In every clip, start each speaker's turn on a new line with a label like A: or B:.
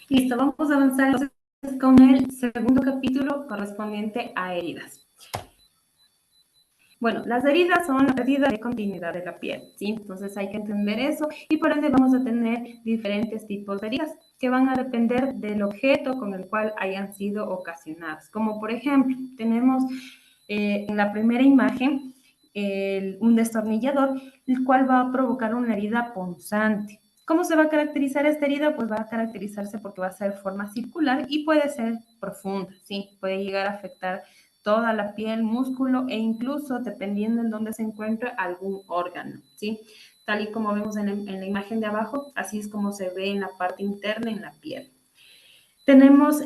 A: Listo, vamos a avanzar entonces con el segundo capítulo correspondiente a heridas. Bueno, las heridas son la pérdida de continuidad de la piel, ¿sí? Entonces hay que entender eso y por ende vamos a tener diferentes tipos de heridas que van a depender del objeto con el cual hayan sido ocasionadas. Como por ejemplo, tenemos en la primera imagen un destornillador, el cual va a provocar una herida punzante. ¿Cómo se va a caracterizar esta herida? Pues va a caracterizarse porque va a ser forma circular y puede ser profunda, ¿sí? Puede llegar a afectar toda la piel, músculo e incluso, dependiendo en dónde se encuentre, algún órgano, ¿sí? Tal y como vemos en la imagen de abajo, así es como se ve en la parte interna, en la piel. Tenemos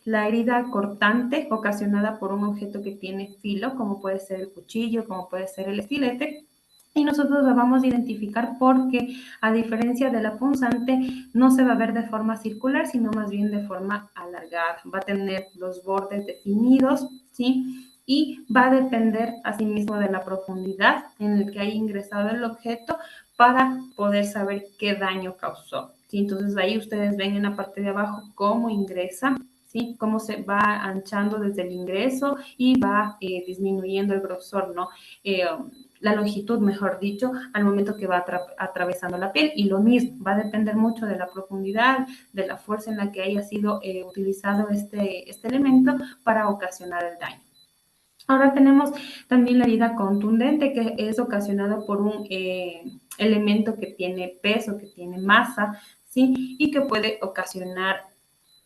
A: la herida cortante ocasionada por un objeto que tiene filo, como puede ser el cuchillo, como puede ser el estilete, y nosotros la vamos a identificar porque, a diferencia de la punzante, no se va a ver de forma circular, sino más bien de forma alargada. Va a tener los bordes definidos, ¿sí? Y va a depender asimismo de la profundidad en el que haya ingresado el objeto para poder saber qué daño causó. ¿Sí? Entonces ahí ustedes ven en la parte de abajo cómo ingresa, ¿sí? Cómo se va anchando desde el ingreso y va disminuyendo el grosor, ¿no? La longitud, mejor dicho, al momento que va atravesando la piel, y lo mismo, va a depender mucho de la profundidad, de la fuerza en la que haya sido utilizado este elemento para ocasionar el daño. Ahora tenemos también la herida contundente, que es ocasionada por un elemento que tiene peso, que tiene masa, ¿sí? Y que puede ocasionar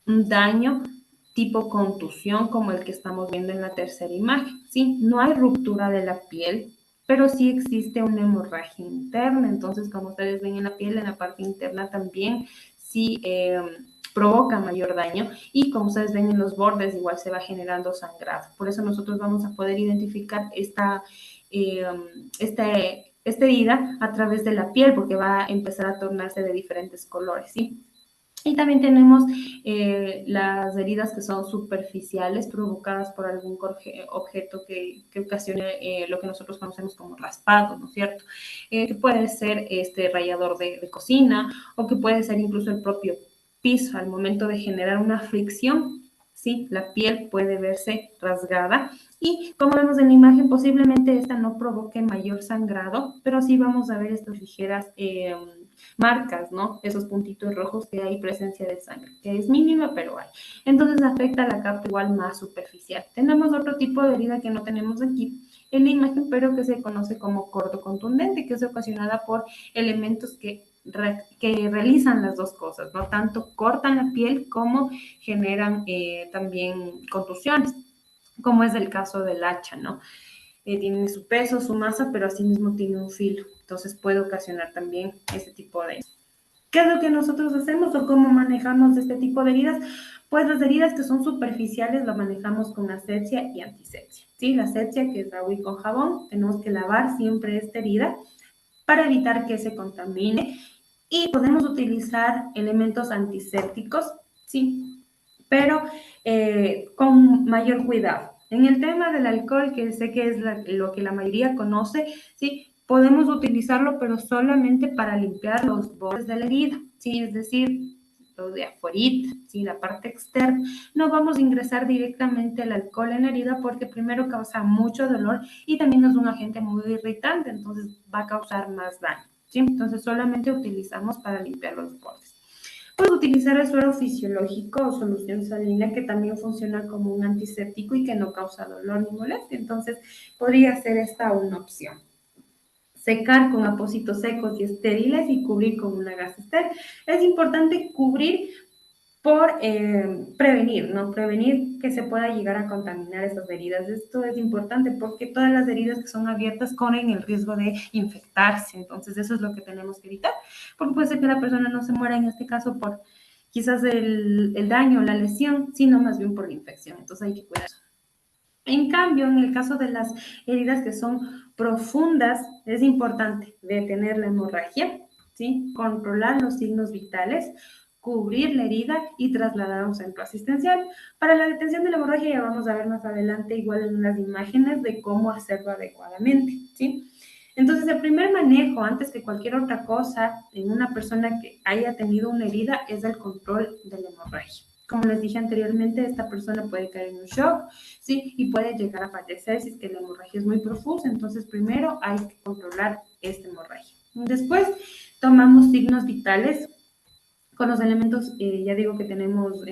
A: un daño tipo contusión, como el que estamos viendo en la tercera imagen, ¿sí? No hay ruptura de la piel, pero sí existe una hemorragia interna. Entonces, como ustedes ven en la piel, en la parte interna también sí provoca mayor daño, y como ustedes ven en los bordes igual se va generando sangrado. Por eso nosotros vamos a poder identificar esta herida a través de la piel, porque va a empezar a tornarse de diferentes colores, ¿sí? Y también tenemos las heridas que son superficiales, provocadas por algún objeto que ocasione lo que nosotros conocemos como raspado, ¿no es cierto? Que puede ser este rallador de cocina, o que puede ser incluso el propio piso. Al momento de generar una fricción, ¿sí? La piel puede verse rasgada, y como vemos en la imagen, posiblemente esta no provoque mayor sangrado, pero sí vamos a ver estas ligeras marcas, ¿no? Esos puntitos rojos que hay presencia de sangre, que es mínima, pero hay. Entonces afecta la capa igual más superficial. Tenemos otro tipo de herida que no tenemos aquí en la imagen, pero que se conoce como corto contundente, que es ocasionada por elementos que realizan las dos cosas, ¿no? Tanto cortan la piel como generan también contusiones, como es el caso del hacha, ¿no? Tiene su peso, su masa, pero asimismo tiene un filo. Entonces puede ocasionar también ese tipo de... ¿Qué es lo que nosotros hacemos o cómo manejamos este tipo de heridas? Pues las heridas que son superficiales las manejamos con asepsia y antisepsia, ¿sí? La asepsia, que es agua y con jabón, tenemos que lavar siempre esta herida para evitar que se contamine, y podemos utilizar elementos antisépticos, ¿sí? Pero con mayor cuidado. En el tema del alcohol, que sé que es lo que la mayoría conoce, ¿sí? Podemos utilizarlo, pero solamente para limpiar los bordes de la herida, ¿sí? Es decir, lo de afuera, ¿sí? La parte externa. No vamos a ingresar directamente el alcohol en la herida, porque primero causa mucho dolor y también es un agente muy irritante, entonces va a causar más daño, ¿sí? Entonces solamente utilizamos para limpiar los bordes. Puedes utilizar el suero fisiológico o solución salina, que también funciona como un antiséptico y que no causa dolor ni molestia. Entonces, podría ser esta una opción. Secar con apósitos secos y estériles y cubrir con una gasa estéril. Es importante cubrir por prevenir, ¿no? Prevenir que se pueda llegar a contaminar esas heridas. Esto es importante porque todas las heridas que son abiertas corren el riesgo de infectarse. Entonces, eso es lo que tenemos que evitar, porque puede ser que la persona no se muera en este caso por quizás el daño o la lesión, sino más bien por la infección. Entonces, hay que cuidar eso. En cambio, en el caso de las heridas que son profundas, es importante detener la hemorragia, ¿sí? Controlar los signos vitales, cubrir la herida y trasladar a un centro asistencial. Para la detención de la hemorragia ya vamos a ver más adelante, igual en unas imágenes, de cómo hacerlo adecuadamente, ¿sí? Entonces, el primer manejo, antes que cualquier otra cosa, en una persona que haya tenido una herida, es el control de la hemorragia. Como les dije anteriormente, esta persona puede caer en un shock, ¿sí? Y puede llegar a fallecer si es que la hemorragia es muy profusa. Entonces, primero hay que controlar esta hemorragia. Después, tomamos signos vitales con los elementos, ya digo que tenemos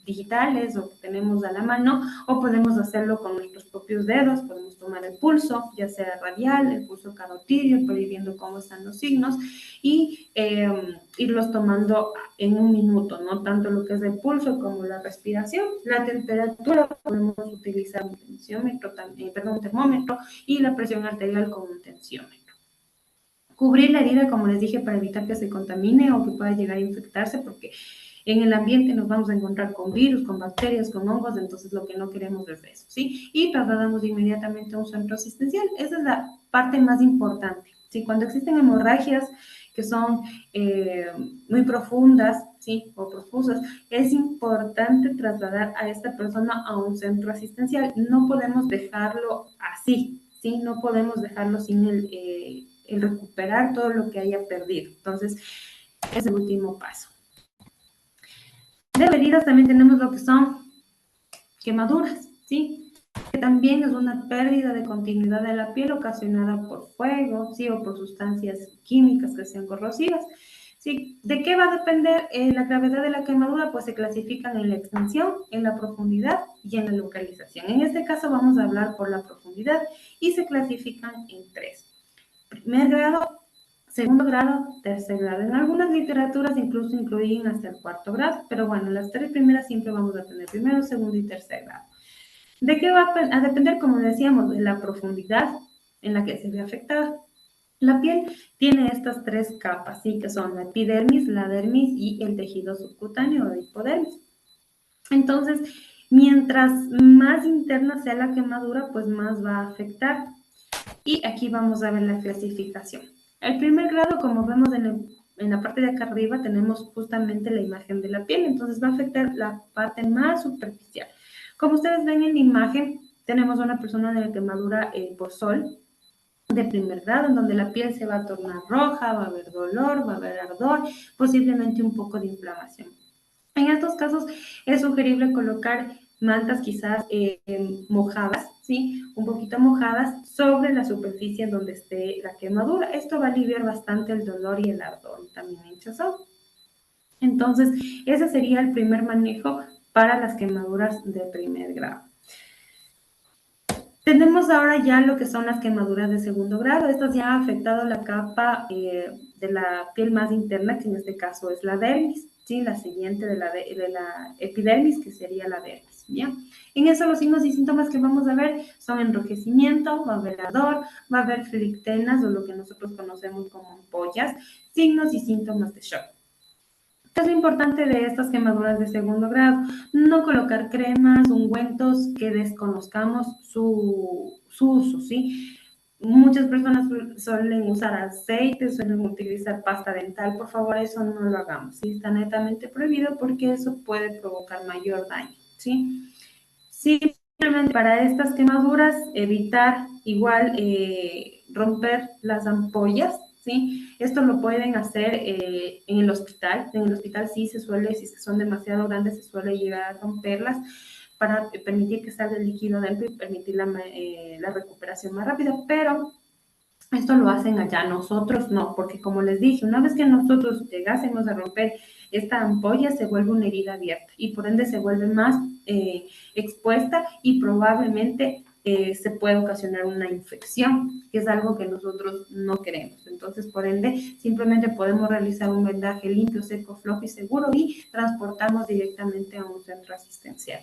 A: digitales o que tenemos a la mano, o podemos hacerlo con nuestros propios dedos, podemos tomar el pulso, ya sea radial, el pulso carotídeo, para ir viendo cómo están los signos y irlos tomando en un minuto, ¿no? Tanto lo que es el pulso como la respiración. La temperatura, podemos utilizar un tensiómetro, un termómetro, y la presión arterial con un tensiómetro. Cubrir la herida, como les dije, para evitar que se contamine o que pueda llegar a infectarse, porque en el ambiente nos vamos a encontrar con virus, con bacterias, con hongos, entonces lo que no queremos es eso, ¿sí? Y trasladamos inmediatamente a un centro asistencial. Esa es la parte más importante, ¿sí? Cuando existen hemorragias que son muy profundas, ¿sí? O profusas, es importante trasladar a esta persona a un centro asistencial. No podemos dejarlo así, ¿sí? No podemos dejarlo sin el recuperar todo lo que haya perdido. Entonces, es el último paso. De heridas también tenemos lo que son quemaduras, ¿sí? Que también es una pérdida de continuidad de la piel ocasionada por fuego, ¿sí? O por sustancias químicas que sean corrosivas. ¿Sí? ¿De qué va a depender la gravedad de la quemadura? Pues se clasifican en la extensión, en la profundidad y en la localización. En este caso vamos a hablar por la profundidad y se clasifican en 3. Primer grado, segundo grado, tercer grado. En algunas literaturas incluso incluyen hasta el 4.º grado, pero bueno, las 3 primeras siempre vamos a tener primero, segundo y tercer grado. ¿De qué va a depender? Como decíamos, de la profundidad en la que se ve afectada. La piel tiene estas 3 capas, ¿sí? Que son la epidermis, la dermis y el tejido subcutáneo o hipodermis. Entonces, mientras más interna sea la quemadura, pues más va a afectar. Y aquí vamos a ver la clasificación. El primer grado, como vemos en la parte de acá arriba, tenemos justamente la imagen de la piel, entonces va a afectar la parte más superficial. Como ustedes ven en la imagen, tenemos una persona de quemadura por sol, de primer grado, en donde la piel se va a tornar roja, va a haber dolor, va a haber ardor, posiblemente un poco de inflamación. En estos casos es sugerible colocar mantas quizás mojadas, ¿sí? Un poquito mojadas sobre la superficie en donde esté la quemadura. Esto va a aliviar bastante el dolor y el ardor, también hinchazón. Entonces, ese sería el primer manejo para las quemaduras de primer grado. Tenemos ahora ya lo que son las quemaduras de segundo grado. Estas ya han afectado la capa de la piel más interna, que en este caso es la dermis, ¿sí? La siguiente de la epidermis, que sería la dermis, ¿ya? En eso los signos y síntomas que vamos a ver son enrojecimiento, va a haber ardor, va a haber flictenas o lo que nosotros conocemos como ampollas, signos y síntomas de shock. ¿Qué es lo importante de estas quemaduras de segundo grado? No colocar cremas, ungüentos que desconozcamos su uso, ¿sí? Muchas personas suelen usar aceite, suelen utilizar pasta dental. Por favor, eso no lo hagamos, ¿sí? Está netamente prohibido porque eso puede provocar mayor daño, ¿sí? Simplemente para estas quemaduras, evitar igual romper las ampollas, ¿sí? Esto lo pueden hacer en el hospital. En el hospital sí se suele, si son demasiado grandes, se suele llegar a romperlas para permitir que salga el líquido dentro y permitir la recuperación más rápida, pero esto lo hacen allá, nosotros no, porque como les dije, una vez que nosotros llegásemos a romper esta ampolla, se vuelve una herida abierta y por ende se vuelve más expuesta y probablemente se puede ocasionar una infección, que es algo que nosotros no queremos. Entonces, por ende, simplemente podemos realizar un vendaje limpio, seco, flojo y seguro y transportarnos directamente a un centro asistencial.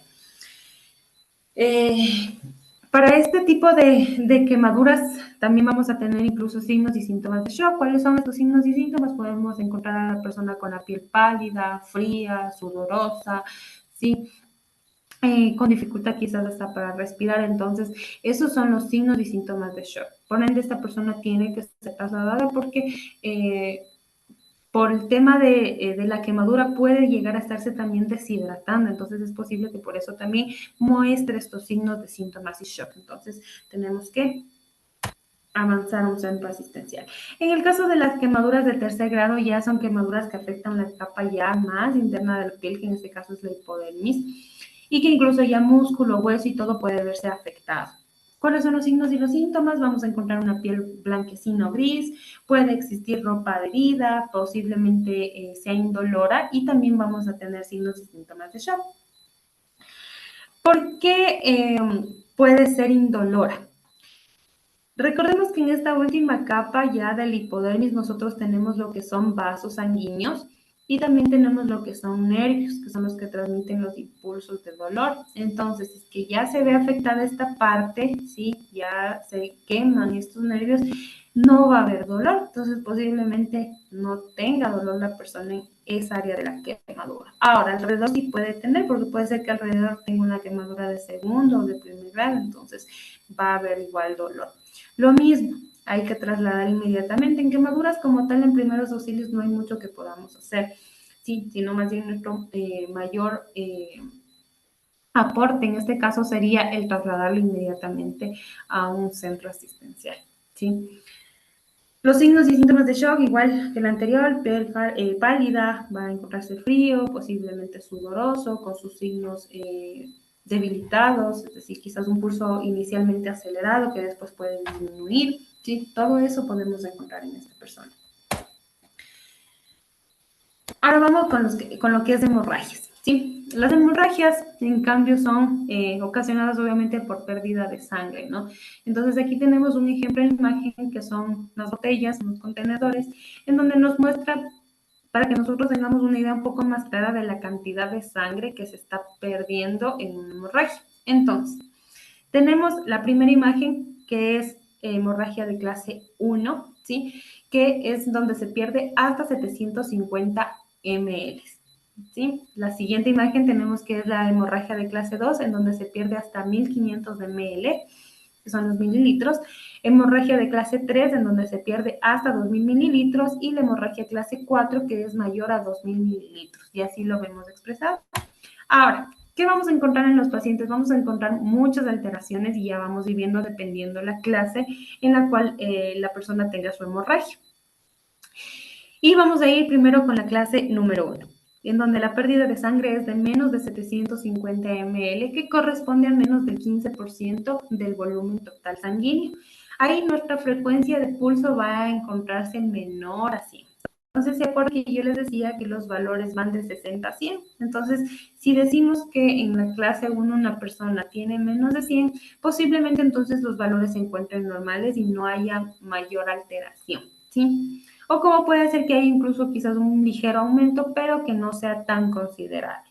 A: Para este tipo de quemaduras también vamos a tener incluso signos y síntomas de shock. ¿Cuáles son estos signos y síntomas? Podemos encontrar a la persona con la piel pálida, fría, sudorosa, ¿sí? Con dificultad quizás hasta para respirar. Entonces, esos son los signos y síntomas de shock. Por ende, esta persona tiene que ser trasladada porque por el tema de la quemadura puede llegar a estarse también deshidratando, entonces es posible que por eso también muestre estos signos de síntomas y shock. Entonces tenemos que avanzar a un centro asistencial. En el caso de las quemaduras de tercer grado, ya son quemaduras que afectan la capa ya más interna de la piel, que en este caso es la hipodermis, y que incluso ya músculo, hueso y todo puede verse afectado. ¿Cuáles son los signos y los síntomas? Vamos a encontrar una piel blanquecina o gris, puede existir ropa adherida, posiblemente sea indolora, y también vamos a tener signos y síntomas de shock. ¿Por qué puede ser indolora? Recordemos que en esta última capa ya del hipodermis nosotros tenemos lo que son vasos sanguíneos y también tenemos lo que son nervios, que son los que transmiten los impulsos de dolor. Entonces, es que ya se ve afectada esta parte, ¿sí? Ya se queman estos nervios, no va a haber dolor. Entonces, posiblemente no tenga dolor la persona en esa área de la quemadura. Ahora, alrededor sí puede tener, porque puede ser que alrededor tenga una quemadura de segundo o de primer grado, entonces va a haber igual dolor. Lo mismo, hay que trasladar inmediatamente. En quemaduras como tal, en primeros auxilios no hay mucho que podamos hacer, sí, sino más bien nuestro mayor aporte en este caso sería el trasladarlo inmediatamente a un centro asistencial, ¿sí? Los signos y síntomas de shock, igual que el anterior, piel pálida, va a encontrarse frío, posiblemente sudoroso, con sus signos debilitados, es decir, quizás un pulso inicialmente acelerado que después puede disminuir, ¿sí? Todo eso podemos encontrar en esta persona. Ahora vamos con lo que es hemorragias, ¿sí? Las hemorragias, en cambio, son ocasionadas obviamente por pérdida de sangre, ¿no? Entonces aquí tenemos un ejemplo en imagen que son unas botellas, unos contenedores, en donde nos muestra, para que nosotros tengamos una idea un poco más clara de la cantidad de sangre que se está perdiendo en una hemorragia. Entonces, tenemos la primera imagen que es hemorragia de clase 1, ¿sí? Que es donde se pierde hasta 750 ml. ¿Sí? La siguiente imagen tenemos que es la hemorragia de clase 2, en donde se pierde hasta 1500 ml, que son los mililitros. Hemorragia de clase 3, en donde se pierde hasta 2000 mililitros. Y la hemorragia clase 4, que es mayor a 2000 mililitros. Y así lo vemos expresado. Ahora, ¿qué vamos a encontrar en los pacientes? Vamos a encontrar muchas alteraciones y ya vamos viviendo dependiendo la clase en la cual la persona tenga su hemorragia. Y vamos a ir primero con la clase número 1, en donde la pérdida de sangre es de menos de 750 ml, que corresponde a menos del 15% del volumen total sanguíneo. Ahí nuestra frecuencia de pulso va a encontrarse menor a 100. Entonces, ¿se acuerdan que yo les decía que los valores van de 60 a 100? Entonces, si decimos que en la clase 1 una persona tiene menos de 100, posiblemente entonces los valores se encuentren normales y no haya mayor alteración, ¿sí? O como puede ser que haya incluso quizás un ligero aumento, pero que no sea tan considerable.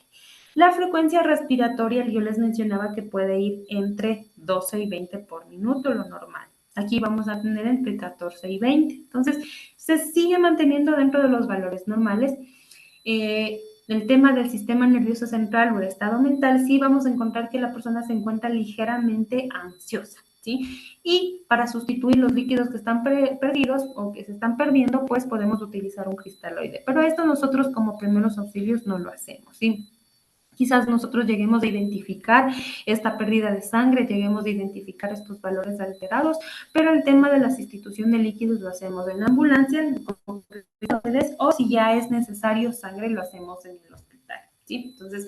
A: La frecuencia respiratoria, yo les mencionaba que puede ir entre 12 y 20 por minuto, lo normal. Aquí vamos a tener entre 14 y 20. Entonces, se sigue manteniendo dentro de los valores normales. El tema del sistema nervioso central o el estado mental, sí vamos a encontrar que la persona se encuentra ligeramente ansiosa, ¿sí? Y para sustituir los líquidos que están perdidos o que se están perdiendo, pues podemos utilizar un cristaloide. Pero esto nosotros como primeros auxilios no lo hacemos, ¿sí? Quizás nosotros lleguemos a identificar esta pérdida de sangre, lleguemos a identificar estos valores alterados, pero el tema de la sustitución de líquidos lo hacemos en la ambulancia, o si ya es necesario sangre, lo hacemos en el hospital, ¿sí? Entonces,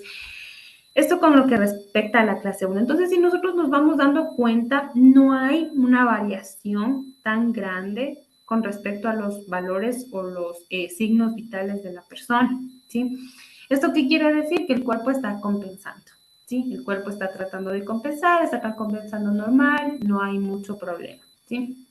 A: esto con lo que respecta a la clase 1. Entonces, si nosotros nos vamos dando cuenta, no hay una variación tan grande con respecto a los valores o los signos vitales de la persona, ¿sí? ¿Esto qué quiere decir? Que el cuerpo está compensando, ¿sí? El cuerpo está tratando de compensar, está compensando normal, no hay mucho problema, ¿sí?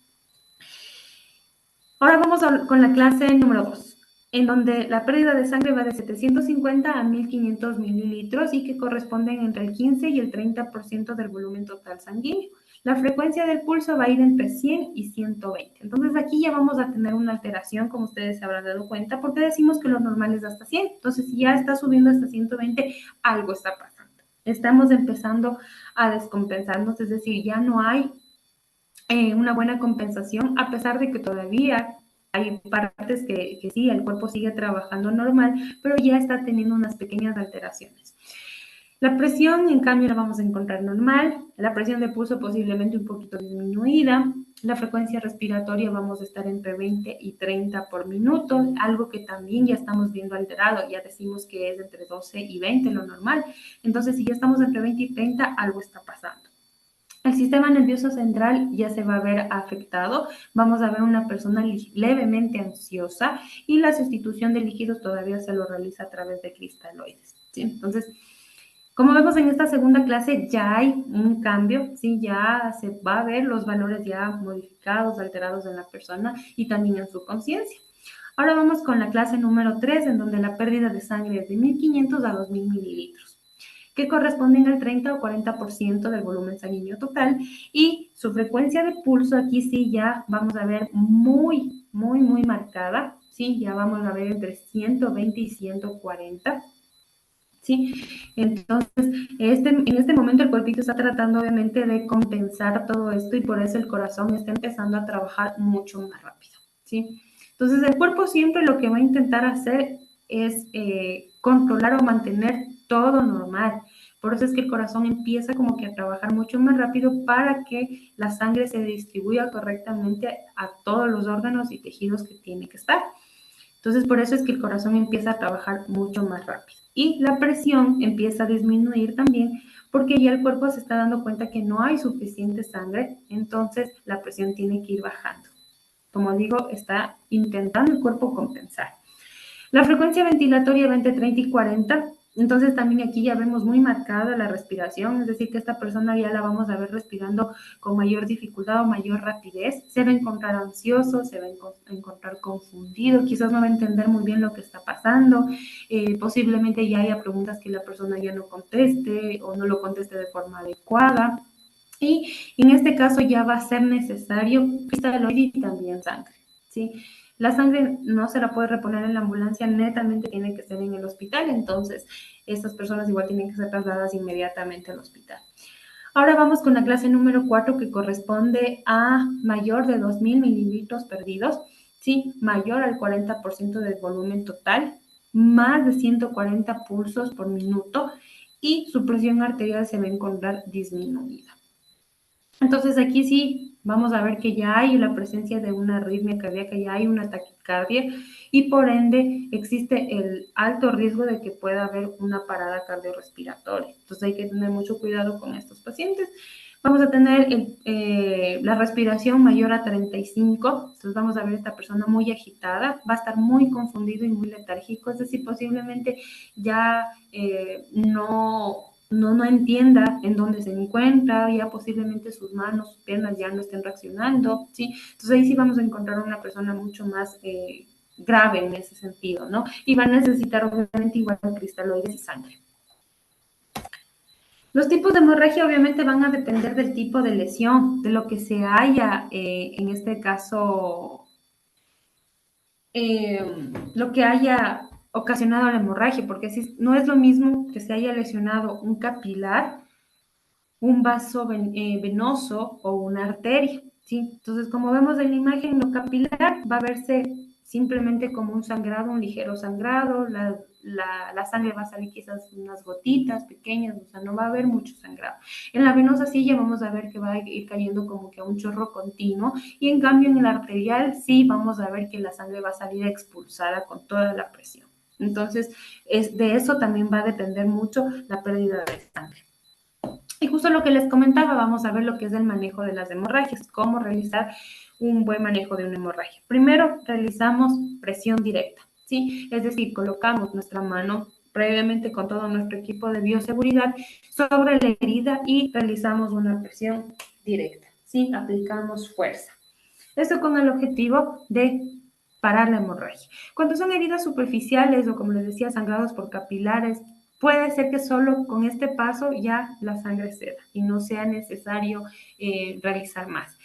A: Ahora vamos con la clase número 2, en donde la pérdida de sangre va de 750 a 1500 mililitros y que corresponden entre el 15 y el 30% del volumen total sanguíneo. La frecuencia del pulso va a ir entre 100 y 120. Entonces aquí ya vamos a tener una alteración, como ustedes se habrán dado cuenta, porque decimos que lo normal es hasta 100. Entonces si ya está subiendo hasta 120, algo está pasando. Estamos empezando a descompensarnos, es decir, ya no hay una buena compensación, a pesar de que todavía hay partes que sí, el cuerpo sigue trabajando normal, pero ya está teniendo unas pequeñas alteraciones. La presión, en cambio, la vamos a encontrar normal. La presión de pulso posiblemente un poquito disminuida. La frecuencia respiratoria vamos a estar entre 20 y 30 por minuto, algo que también ya estamos viendo alterado. Ya decimos que es entre 12 y 20 lo normal. Entonces, si ya estamos entre 20 y 30, algo está pasando. El sistema nervioso central ya se va a ver afectado. Vamos a ver una persona levemente ansiosa y la sustitución de líquidos todavía se lo realiza a través de cristaloides. ¿Sí? Entonces, como vemos en esta segunda clase, ya hay un cambio, ¿sí? Ya se va a ver los valores ya modificados, alterados en la persona y también en su conciencia. Ahora vamos con la clase número 3, en donde la pérdida de sangre es de 1.500 a 2.000 mililitros, que corresponden al 30 o 40% del volumen sanguíneo total, y su frecuencia de pulso aquí sí ya vamos a ver muy marcada, ¿sí? Ya vamos a ver entre 120 y 140. ¿Sí? Entonces, en este momento el cuerpito está tratando obviamente de compensar todo esto y por eso el corazón está empezando a trabajar mucho más rápido, ¿sí? Entonces, el cuerpo siempre lo que va a intentar hacer es controlar o mantener todo normal. Por eso es que el corazón empieza como que a trabajar mucho más rápido para que la sangre se distribuya correctamente a todos los órganos y tejidos que tiene que estar. Entonces, por eso es que el corazón empieza a trabajar mucho más rápido. Y la presión empieza a disminuir también porque ya el cuerpo se está dando cuenta que no hay suficiente sangre, entonces la presión tiene que ir bajando. Como digo, está intentando el cuerpo compensar. La frecuencia ventilatoria va entre 30 y 40, entonces también aquí ya vemos muy marcada la respiración, es decir, que esta persona ya la vamos a ver respirando con mayor dificultad o mayor rapidez, se va a encontrar ansioso, se va a encontrar confundido, quizás no va a entender muy bien lo que está pasando, posiblemente ya haya preguntas que la persona ya no conteste o no lo conteste de forma adecuada. Y en este caso ya va a ser necesario cristaloide y también sangre, ¿sí? La sangre no se la puede reponer en la ambulancia, netamente tiene que ser en el hospital, entonces estas personas igual tienen que ser trasladadas inmediatamente al hospital. Ahora vamos con la clase número 4, que corresponde a mayor de 2.000 mililitros perdidos, ¿sí? Mayor al 40% del volumen total, más de 140 pulsos por minuto y su presión arterial se va a encontrar disminuida. Entonces aquí sí vamos a ver que ya hay la presencia de una arritmia cardíaca, ya hay una taquicardia y por ende existe el alto riesgo de que pueda haber una parada cardiorrespiratoria. Entonces hay que tener mucho cuidado con estos pacientes. Vamos a tener la respiración mayor a 35, entonces vamos a ver esta persona muy agitada, va a estar muy confundido y muy letárgico, es decir, posiblemente ya no entienda en dónde se encuentra, ya posiblemente sus manos, sus piernas ya no estén reaccionando, ¿sí? Entonces ahí sí vamos a encontrar una persona mucho más grave en ese sentido, ¿no? Y va a necesitar obviamente igual cristaloides y sangre. Los tipos de hemorragia obviamente van a depender del tipo de lesión, de lo que se haya, en este caso, lo que haya ocasionado la hemorragia, porque si, no es lo mismo que se haya lesionado un capilar, un vaso venoso o una arteria, ¿sí? Entonces, como vemos en la imagen, lo capilar va a verse simplemente como un sangrado, un ligero sangrado, la sangre va a salir quizás unas gotitas pequeñas, o sea, no va a haber mucho sangrado. En la venosa sí ya vamos a ver que va a ir cayendo como que a un chorro continuo, y en cambio en el arterial sí vamos a ver que la sangre va a salir expulsada con toda la presión. Entonces, de eso también va a depender mucho la pérdida de sangre. Y justo lo que les comentaba, vamos a ver lo que es el manejo de las hemorragias, cómo realizar un buen manejo de una hemorragia. Primero, realizamos presión directa, ¿sí? Es decir, colocamos nuestra mano previamente con todo nuestro equipo de bioseguridad sobre la herida y realizamos una presión directa, ¿sí? Aplicamos fuerza. Esto con el objetivo de parar la hemorragia. Cuando son heridas superficiales o, como les decía, sangrados por capilares, puede ser que solo con este paso ya la sangre ceda y no sea necesario realizar más.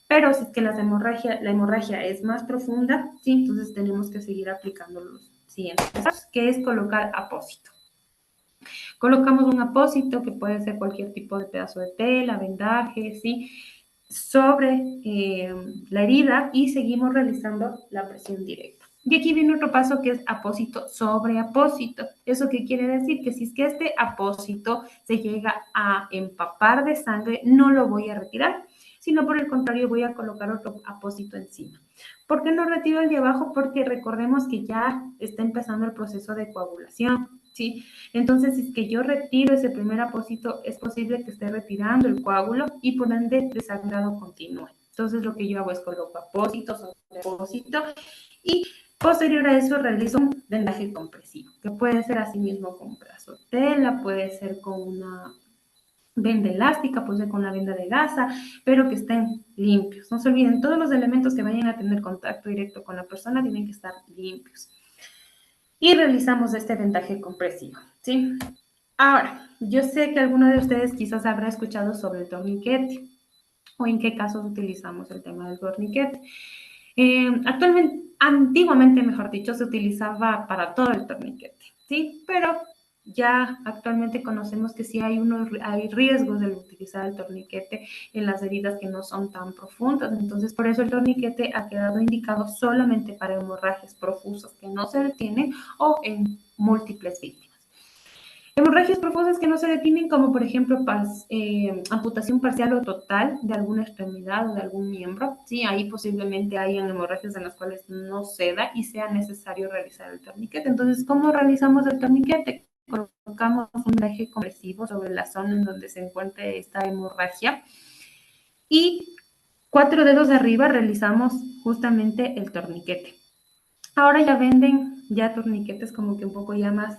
A: Pero si es que la hemorragia es más profunda, sí, entonces tenemos que seguir aplicando los siguientes pasos, que es colocar apósito. Colocamos un apósito, que puede ser cualquier tipo de pedazo de tela, vendaje, ¿sí?, sobre la herida, y seguimos realizando la presión directa. Y aquí viene otro paso que es apósito sobre apósito. ¿Eso qué quiere decir? Que si es que este apósito se llega a empapar de sangre, no lo voy a retirar, sino por el contrario voy a colocar otro apósito encima. ¿Por qué no retiro el de abajo? Porque recordemos que ya está empezando el proceso de coagulación, ¿sí? Entonces, si es que yo retiro ese primer apósito, es posible que esté retirando el coágulo y por ende el sangrado continúe. Entonces, lo que yo hago es coloco apósito sobre apósito y posterior a eso realizo un vendaje compresivo, que puede ser así mismo con un pedazo de tela, puede ser con una venda elástica, puede ser con la venda de gasa, pero que estén limpios. No se olviden, todos los elementos que vayan a tener contacto directo con la persona tienen que estar limpios. Y realizamos este vendaje compresivo, ¿sí? Ahora, yo sé que alguno de ustedes quizás habrá escuchado sobre el torniquete o en qué casos utilizamos el tema del torniquete. Antiguamente, mejor dicho, se utilizaba para todo el torniquete, ¿sí? Pero ya actualmente conocemos que sí hay riesgos de utilizar el torniquete en las heridas que no son tan profundas. Entonces, por eso el torniquete ha quedado indicado solamente para hemorragias profusas que no se detienen o en múltiples víctimas. Hemorragias profusas que no se definen como, por ejemplo, amputación parcial o total de alguna extremidad o de algún miembro. Sí, ahí posiblemente hayan hemorragias en las cuales no ceda y sea necesario realizar el torniquete. Entonces, ¿cómo realizamos el torniquete? Colocamos un eje compresivo sobre la zona en donde se encuentre esta hemorragia y 4 dedos de arriba realizamos justamente el torniquete. Ahora ya venden ya torniquetes como que un poco ya más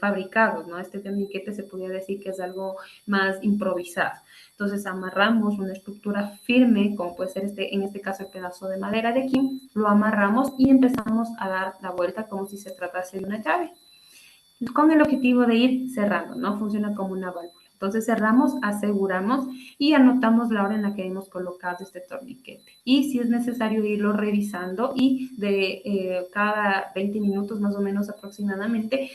A: fabricados, ¿no? Este torniquete se podría decir que es algo más improvisado. Entonces amarramos una estructura firme, como puede ser en este caso el pedazo de madera de aquí, lo amarramos y empezamos a dar la vuelta como si se tratase de una llave, con el objetivo de ir cerrando, ¿no? Funciona como una válvula. Entonces cerramos, aseguramos y anotamos la hora en la que hemos colocado este torniquete. Y si es necesario irlo revisando y de cada 20 minutos más o menos aproximadamente,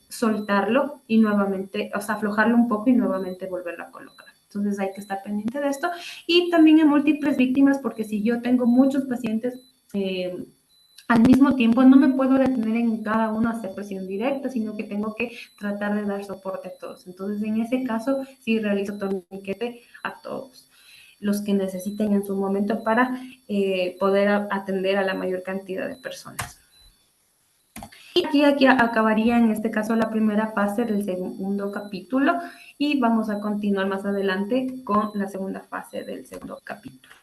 A: soltarlo y nuevamente, o sea, aflojarlo un poco y nuevamente volverlo a colocar. Entonces hay que estar pendiente de esto. Y también en múltiples víctimas, porque si yo tengo muchos pacientes al mismo tiempo, no me puedo detener en cada uno a hacer presión directa, sino que tengo que tratar de dar soporte a todos. Entonces, en ese caso, sí realizo torniquete a todos los que necesiten en su momento para poder atender a la mayor cantidad de personas. Y aquí acabaría en este caso la primera fase del segundo capítulo y vamos a continuar más adelante con la segunda fase del segundo capítulo.